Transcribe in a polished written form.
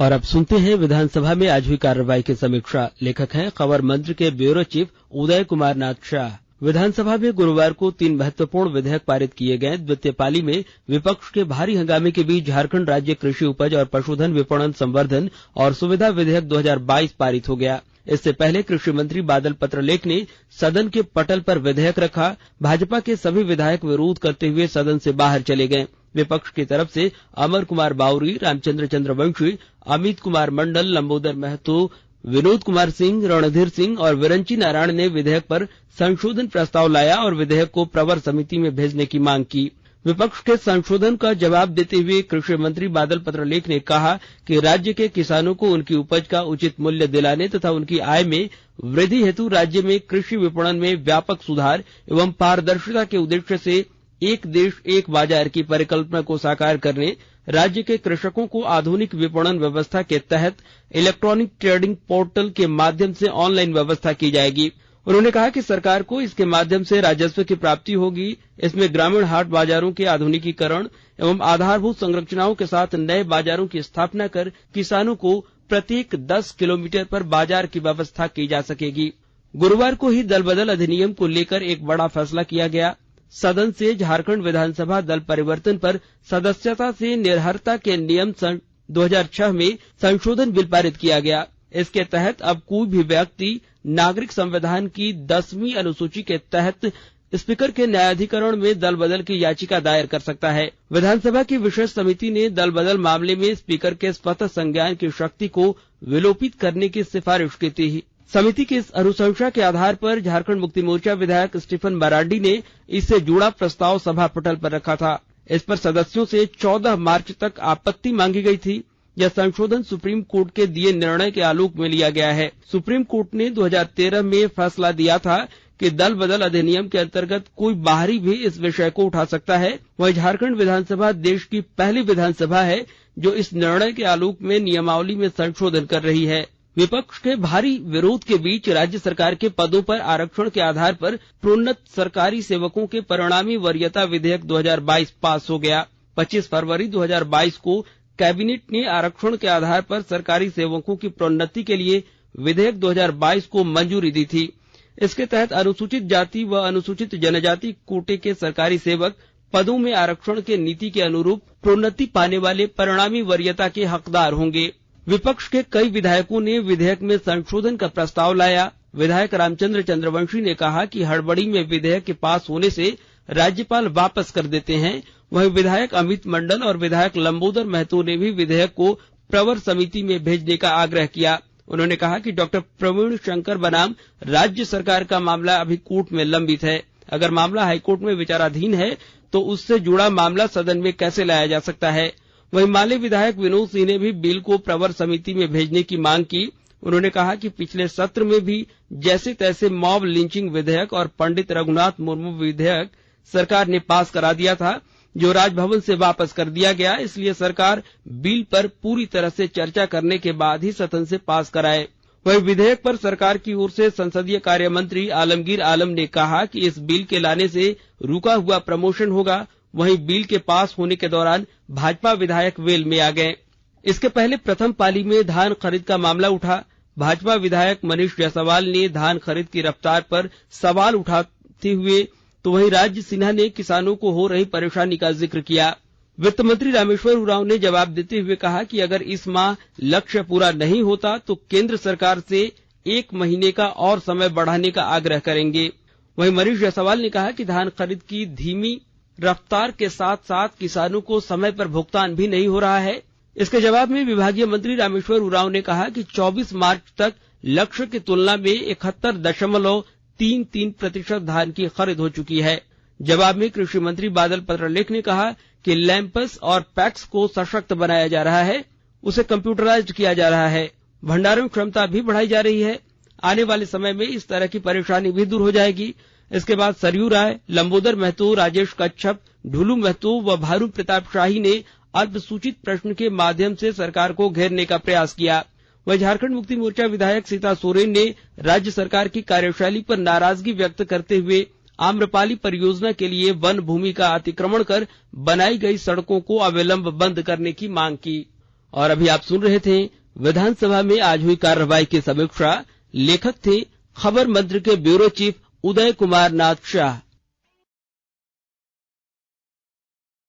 और अब सुनते हैं विधानसभा में आज हुई कार्रवाई की समीक्षा। लेखक हैं खबर मंच के ब्यूरो चीफ उदय कुमार नाथ शाह। विधानसभा में गुरुवार को 3 महत्वपूर्ण विधेयक पारित किए गए। द्वितीय पाली में विपक्ष के भारी हंगामे के बीच झारखंड राज्य कृषि उपज और पशुधन विपणन संवर्धन और सुविधा विधेयक 2022 पारित हो गया। इससे पहले कृषि मंत्री बादल पत्रलेख ने सदन के पटल पर विधेयक रखा। भाजपा के सभी विधायक विरोध करते हुए सदन से बाहर चले गए। विपक्ष की तरफ से अमर कुमार बाउरी, रामचंद्र चंद्रवंशी, अमित कुमार मंडल, लंबोदर महतो, विनोद कुमार सिंह, रणधीर सिंह और विरंची नारायण ने विधेयक पर संशोधन प्रस्ताव लाया और विधेयक को प्रवर समिति में भेजने की मांग की। विपक्ष के संशोधन का जवाब देते हुए कृषि मंत्री बादल पत्रलेख ने कहा कि राज्य के किसानों को उनकी उपज का उचित मूल्य दिलाने तथा उनकी आय में वृद्धि हेतु राज्य में कृषि विपणन में व्यापक सुधार एवं पारदर्शिता के उद्देश्य से एक देश एक बाजार की परिकल्पना को साकार करने, राज्य के कृषकों को आधुनिक विपणन व्यवस्था के तहत इलेक्ट्रॉनिक ट्रेडिंग पोर्टल के माध्यम से ऑनलाइन व्यवस्था की जाएगी। उन्होंने कहा कि सरकार को इसके माध्यम से राजस्व की प्राप्ति होगी। इसमें ग्रामीण हाट बाजारों के आधुनिकीकरण एवं आधारभूत संरचनाओं के साथ नए बाजारों की स्थापना कर किसानों को प्रत्येक 10 किलोमीटर पर बाजार की व्यवस्था की जा सकेगी। गुरुवार को ही दल बदल अधिनियम को लेकर एक बड़ा फैसला किया गया। सदन से झारखंड विधानसभा दल परिवर्तन पर सदस्यता से निर्भरता के नियम 2006 में संशोधन बिल पारित किया गया। इसके तहत अब कोई भी व्यक्ति नागरिक संविधान की 10वीं अनुसूची के तहत स्पीकर के न्यायाधिकरण में दल बदल की याचिका दायर कर सकता है। विधानसभा की विशेष समिति ने दल बदल मामले में स्पीकर के स्वतः संज्ञान की शक्ति को विलोपित करने की सिफारिश की थी। समिति की इस अनुशंसा के आधार पर झारखंड मुक्ति मोर्चा विधायक स्टीफन मरांडी ने इससे जुड़ा प्रस्ताव सभा पटल पर रखा था। इस पर सदस्यों से 14 मार्च तक आपत्ति मांगी गई थी। यह संशोधन सुप्रीम कोर्ट के दिए निर्णय के आलोक में लिया गया है। सुप्रीम कोर्ट ने 2013 में फैसला दिया था कि दल बदल अधिनियम के अंतर्गत कोई बाहरी भी इस विषय को उठा सकता है। वहीं झारखंड विधानसभा देश की पहली विधानसभा है जो इस निर्णय के आलोक में नियमावली में संशोधन कर रही है। विपक्ष के भारी विरोध के बीच राज्य सरकार के पदों पर आरक्षण के आधार पर प्रोन्नत सरकारी सेवकों के परिणामी वरीयता विधेयक 2022 पास हो गया। 25 फरवरी 2022 को कैबिनेट ने आरक्षण के आधार पर सरकारी सेवकों की प्रोन्नति के लिए विधेयक 2022 को मंजूरी दी थी। इसके तहत अनुसूचित जाति व अनुसूचित जनजाति कोटे के सरकारी सेवक पदों में आरक्षण के नीति के अनुरूप प्रोन्नति पाने वाले परिणामी वरीयता के हकदार होंगे। विपक्ष के कई विधायकों ने विधेयक में संशोधन का प्रस्ताव लाया। विधायक रामचंद्र चंद्रवंशी ने कहा कि हड़बड़ी में विधेयक के पास होने से राज्यपाल वापस कर देते हैं। वहीं विधायक अमित मंडल और विधायक लंबोदर महतो ने भी विधेयक को प्रवर समिति में भेजने का आग्रह किया। उन्होंने कहा कि डॉक्टर प्रवीण शंकर बनाम राज्य सरकार का मामला अभी कोर्ट में लंबित है। अगर मामला हाईकोर्ट में विचाराधीन है तो उससे जुड़ा मामला सदन में कैसे लाया जा सकता है। वहीं माले विधायक विनोद सिंह ने भी बिल को प्रवर समिति में भेजने की मांग की। उन्होंने कहा कि पिछले सत्र में भी जैसे तैसे मॉब लिंचिंग विधेयक और पंडित रघुनाथ मुर्मू विधेयक सरकार ने पास करा दिया था, जो राजभवन से वापस कर दिया गया। इसलिए सरकार बिल पर पूरी तरह से चर्चा करने के बाद ही सदन से पास कराए। वहीं विधेयक पर सरकार की ओर से संसदीय कार्य मंत्री आलमगीर आलम ने कहा कि इस बिल के लाने से रुका हुआ प्रमोशन होगा। वहीं बिल के पास होने के दौरान भाजपा विधायक वेल में आ गए। इसके पहले प्रथम पाली में धान खरीद का मामला उठा। भाजपा विधायक मनीष जायसवाल ने धान खरीद की रफ्तार पर सवाल उठाते हुए तो वहीं राज्य सिन्हा ने किसानों को हो रही परेशानी का जिक्र किया। वित्त मंत्री रामेश्वर उरांव ने जवाब देते हुए कहा कि अगर इस माह लक्ष्य पूरा नहीं होता तो केंद्र सरकार से 1 महीने का और समय बढ़ाने का आग्रह करेंगे। वहीं मनीष जायसवाल ने कहा कि धान खरीद की धीमी रफ्तार के साथ साथ किसानों को समय पर भुगतान भी नहीं हो रहा है। इसके जवाब में विभागीय मंत्री रामेश्वर उरांव ने कहा कि 24 मार्च तक लक्ष्य की तुलना में 71.33% धान की खरीद हो चुकी है। जवाब में कृषि मंत्री बादल पत्रलेख ने कहा कि लैंपस और पैक्स को सशक्त बनाया जा रहा है, उसे कंप्यूटराइज्ड किया जा रहा है, भंडारण क्षमता भी बढ़ाई जा रही है। आने वाले समय में इस तरह की परेशानी भी दूर हो जाएगी। इसके बाद सरयू राय, लंबोदर महतो, राजेश कच्छप, ढुलू महतो व भारू प्रताप शाही ने अल्पसूचित प्रश्न के माध्यम से सरकार को घेरने का प्रयास किया। वहीं झारखंड मुक्ति मोर्चा विधायक सीता सोरेन ने राज्य सरकार की कार्यशैली पर नाराजगी व्यक्त करते हुए आम्रपाली परियोजना के लिए वन भूमि का अतिक्रमण कर बनाई गई सड़कों को अविलंब बंद करने की मांग की। और अभी आप सुन रहे थे विधानसभा में आज हुई कार्रवाई की समीक्षा। लेखक थे खबर मंत्र के ब्यूरो चीफ उदय कुमार नाथ शाह।